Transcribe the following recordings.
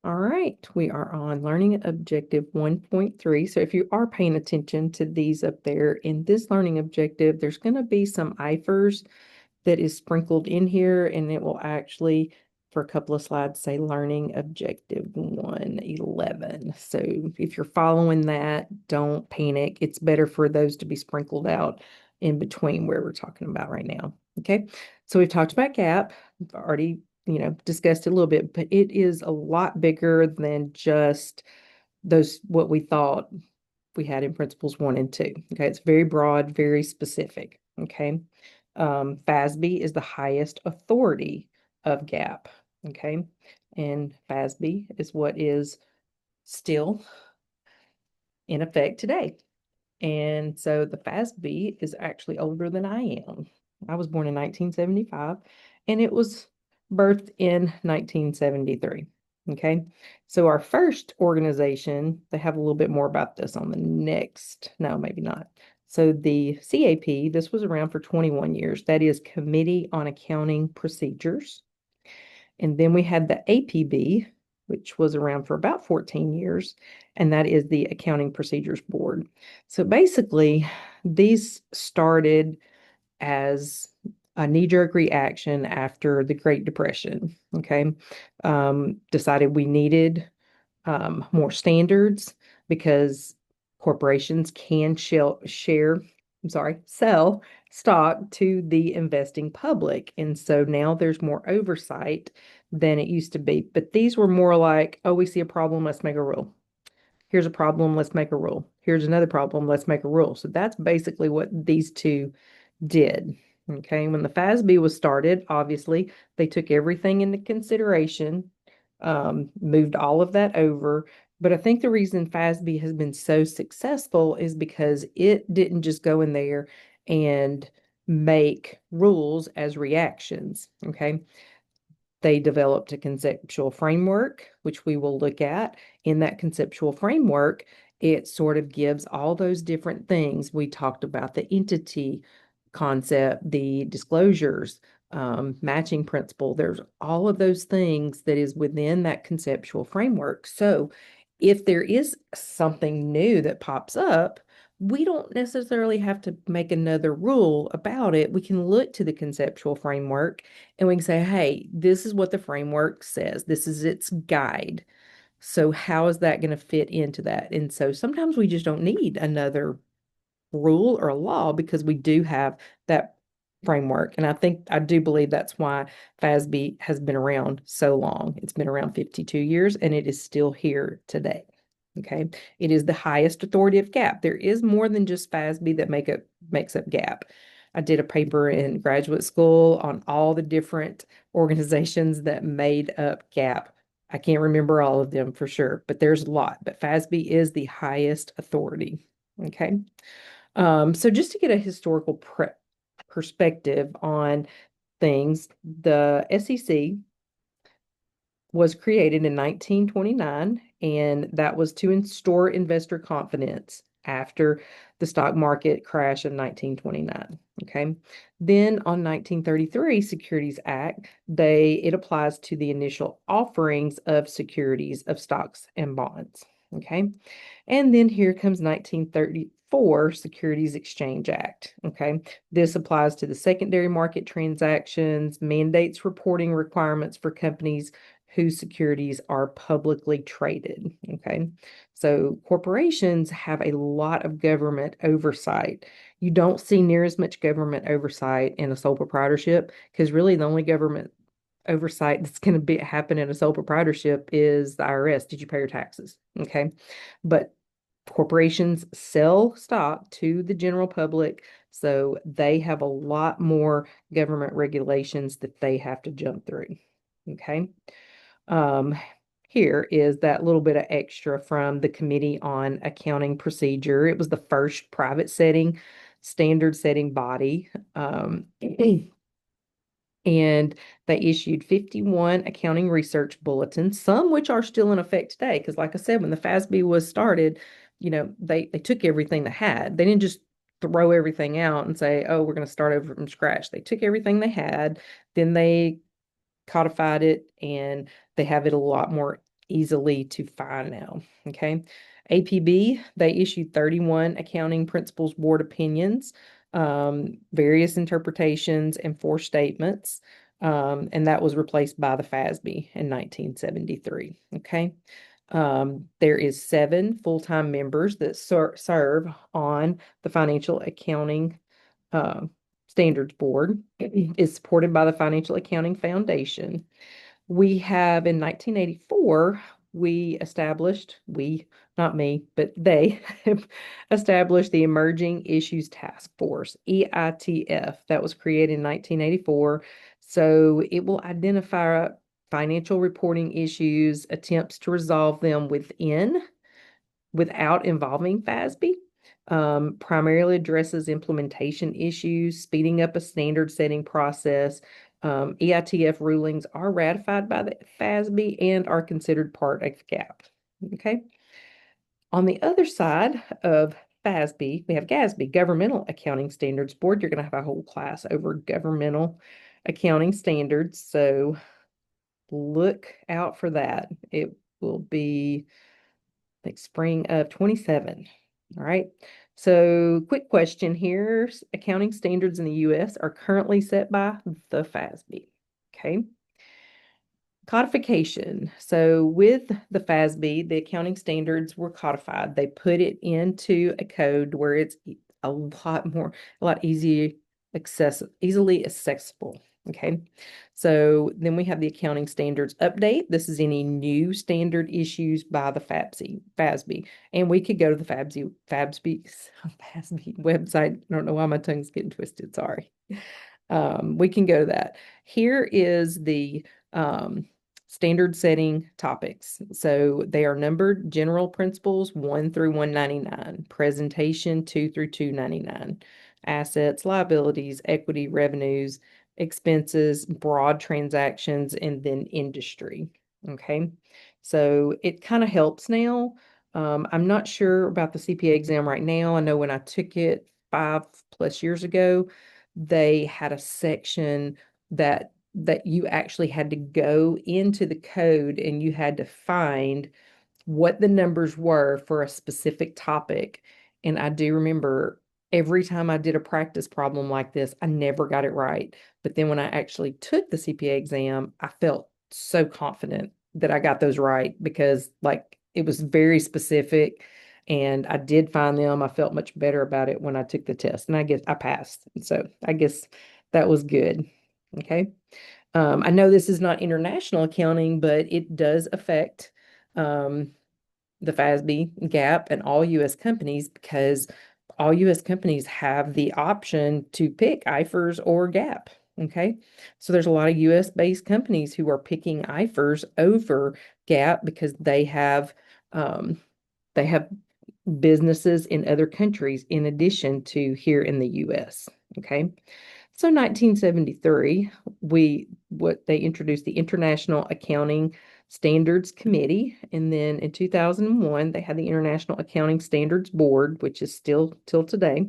All right, we are on Learning Objective 1.3. So if you are paying attention to these up there in this learning objective, there's going to be some IFRS that is sprinkled in here, and it will actually, for a couple of slides, say Learning Objective 111. So if you're following that, don't panic. It's better for those to be sprinkled out in between where we're talking about right now. Okay, so we've talked about GAP. We've already discussed it a little bit, but it is a lot bigger than just those what we thought we had in principles 1 and 2. Okay, it's very broad, very specific. Okay, FASB is the highest authority of GAP. Okay, and FASB is what is still in effect today. And so the FASB is actually older than I am. I was born in 1975 and it was birthed in 1973. Okay. So our first organization, they have a little bit more about this on the next. No, maybe not. So the CAP, this was around for 21 years. That is Committee on Accounting Procedures. And then we had the APB, which was around for about 14 years, and that is the Accounting Procedures Board. So basically, these started as a knee-jerk reaction after the Great Depression. Okay, decided we needed more standards because corporations can sell stock to the investing public. And so now there's more oversight than it used to be. But these were more like, oh, we see a problem, let's make a rule. Here's a problem, let's make a rule. Here's another problem, let's make a rule. So that's basically what these two did. Okay, when the FASB was started, obviously, they took everything into consideration, moved all of that over. But I think the reason FASB has been so successful is because it didn't just go in there and make rules as reactions. Okay, they developed a conceptual framework, which we will look at. In that conceptual framework, it sort of gives all those different things. We talked about the entity concept, the disclosures, matching principle. There's all of those things that is within that conceptual framework. So if there is something new that pops up, we don't necessarily have to make another rule about it. We can look to the conceptual framework and we can say, hey, this is what the framework says. This is its guide. So how is that going to fit into that? And so sometimes we just don't need another rule or law because we do have that framework. And I do believe that's why FASB has been around so long. It's been around 52 years and it is still here today. Okay. It is the highest authority of GAP. There is more than just FASB that makes up GAP. I did a paper in graduate school on all the different organizations that made up GAP. I can't remember all of them for sure, but there's a lot. But FASB is the highest authority. Okay. So just to get a historical perspective on things, the SEC was created in 1929, and that was to restore investor confidence after the stock market crash of 1929. Okay. Then on 1933 Securities Act, it applies to the initial offerings of securities of stocks and bonds. Okay. And then here comes 1934 Securities Exchange Act. Okay. This applies to the secondary market transactions, mandates reporting requirements for companies whose securities are publicly traded. Okay. So corporations have a lot of government oversight. You don't see near as much government oversight in a sole proprietorship because really the only government oversight that's going to be happen in a sole proprietorship is the IRS. Did you pay your taxes? Okay. But corporations sell stock to the general public, so they have a lot more government regulations that they have to jump through. Okay. Um, Here is that little bit of extra from the Committee on Accounting Procedure. It was the first private standard setting body. And they issued 51 accounting research bulletins, some which are still in effect today. Because, like I said, when the FASB was started, they took everything they had. They didn't just throw everything out and say, oh, we're going to start over from scratch. They took everything they had, then they codified it, and they have it a lot more easily to find now. Okay. APB, they issued 31 accounting principles board opinions, various interpretations, and 4 statements. And that was replaced by the FASB in 1973. Okay. There is 7 full-time members that serve on the Financial Accounting uh, Standards Board. Is supported by the Financial Accounting Foundation. We have in 1984, not me, but they established the Emerging Issues Task Force, EITF, that was created in 1984. So it will identify financial reporting issues, attempts to resolve them without involving FASB. Primarily addresses implementation issues, speeding up a standard setting process. EITF rulings are ratified by the FASB and are considered part of GAAP. Okay. On the other side of FASB, we have GASB, Governmental Accounting Standards Board. You're going to have a whole class over governmental accounting standards. So look out for that. It will be like spring of 27. All right. So quick question here. Accounting standards in the US are currently set by the FASB. Okay. Codification. So with the FASB, the accounting standards were codified. They put it into a code where it's a lot easily accessible. Okay. So then we have the accounting standards update. This is any new standard issues by the FASB. And we could go to the FASB website. I don't know why my tongue's getting twisted. Sorry. We can go to that. Here is the standard setting topics. So they are numbered: general principles 1 through 199, presentation 2 through 299, assets, liabilities, equity, revenues, expenses, broad transactions, and then industry. Okay. So it kind of helps now. I'm not sure about the CPA exam right now. I know when I took it 5+ years ago, they had a section that you actually had to go into the code and you had to find what the numbers were for a specific topic. And I do remember every time I did a practice problem like this, I never got it right. But then when I actually took the CPA exam, I felt so confident that I got those right because like it was very specific and I did find them. I felt much better about it when I took the test and I guess I passed. So I guess that was good. Okay. I know this is not international accounting, but it does affect the FASB, GAAP, and all U.S. companies because all U.S. companies have the option to pick IFRS or GAAP. Okay. So there's a lot of US based companies who are picking IFRS over GAAP because they have businesses in other countries in addition to here in the US. Okay. So 1973, they introduced the International Accounting Standards Committee, and then in 2001 they had the International Accounting Standards Board, which is still till today.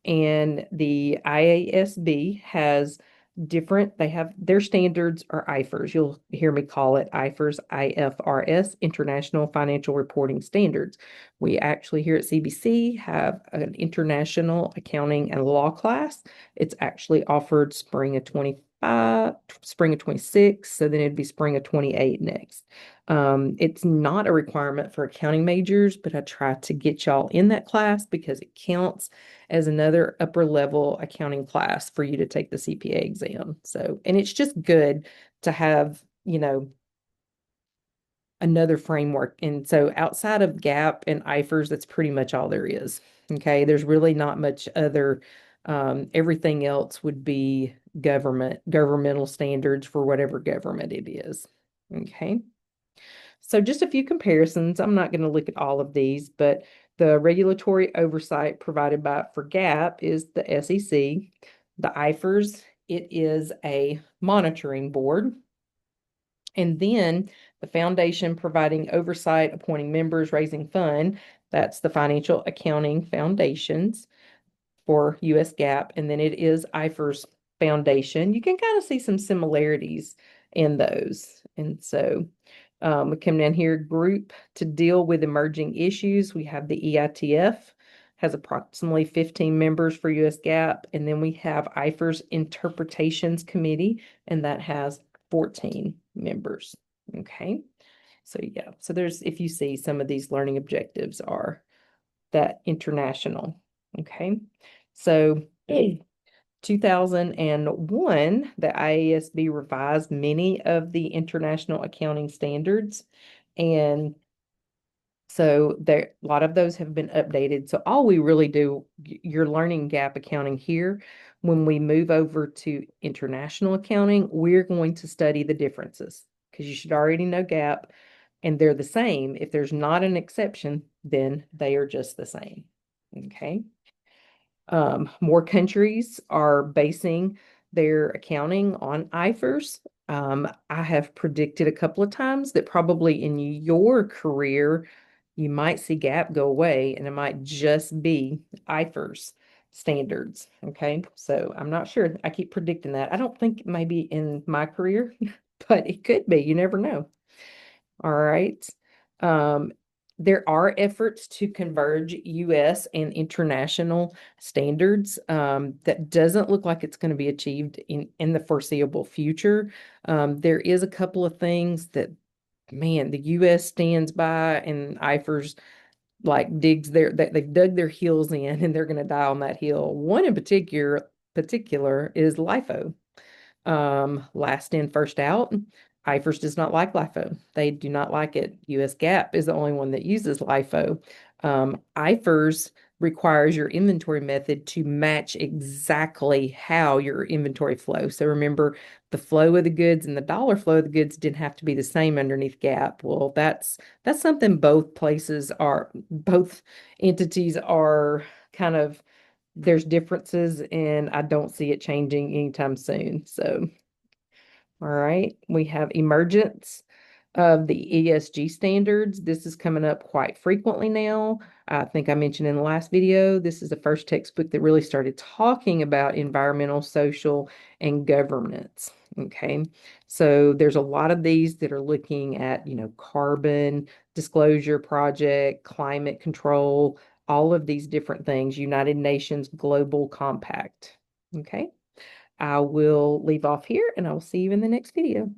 And the IASB has they have their standards are IFRS. You'll hear me call it IFRS, International Financial Reporting Standards. We actually here at CBC have an International Accounting and Law class. It's actually offered spring of 25, spring of 26, so then it'd be spring of 28 next. It's not a requirement for accounting majors, but I try to get y'all in that class because it counts as another upper level accounting class for you to take the CPA exam. So, and it's just good to have, another framework. And so outside of GAAP and IFRS, that's pretty much all there is. Okay. There's really not much other, everything else would be governmental standards for whatever government it is. Okay. So just a few comparisons. I'm not going to look at all of these, but the regulatory oversight provided for GAAP is the SEC. The IFRS, it is a monitoring board. And then the foundation providing oversight, appointing members, raising fund, that's the Financial Accounting Foundations for US GAAP. And then it is IFRS Foundation. You can kind of see some similarities in those. And so We come down here, group to deal with emerging issues. We have the EITF, has approximately 15 members for US GAAP, and then we have IFRS Interpretations Committee, and that has 14 members. Okay. So yeah, so there's, if you see some of these learning objectives are that international. Okay. So 2001, the IASB revised many of the international accounting standards. And so there, a lot of those have been updated. So all we really do, you're learning GAAP accounting here. When we move over to international accounting, we're going to study the differences because you should already know GAAP and they're the same. If there's not an exception, then they are just the same. Okay. More countries are basing their accounting on IFRS. I have predicted a couple of times that probably in your career, you might see GAAP go away and it might just be IFRS standards. Okay. So I'm not sure. I keep predicting that. I don't think maybe in my career, but it could be. You never know. All right. Um, there are efforts to converge US and international standards. That doesn't look like it's going to be achieved in the foreseeable future. There is a couple of things that, man, the US stands by and IFRS like digs they've dug their heels in and they're going to die on that hill. One in particular is LIFO. Last in, first out. IFRS does not like LIFO. They do not like it. US GAAP is the only one that uses LIFO. IFRS requires your inventory method to match exactly how your inventory flows. So remember, the flow of the goods and the dollar flow of the goods didn't have to be the same underneath GAAP. Well, that's something both entities are kind of, there's differences and I don't see it changing anytime soon. So, all right, we have emergence of the ESG standards. This is coming up quite frequently now. I think I mentioned in the last video, this is the first textbook that really started talking about environmental, social, and governance. Okay, so there's a lot of these that are looking at, carbon disclosure project, climate control, all of these different things, United Nations Global Compact. Okay, I will leave off here and I will see you in the next video.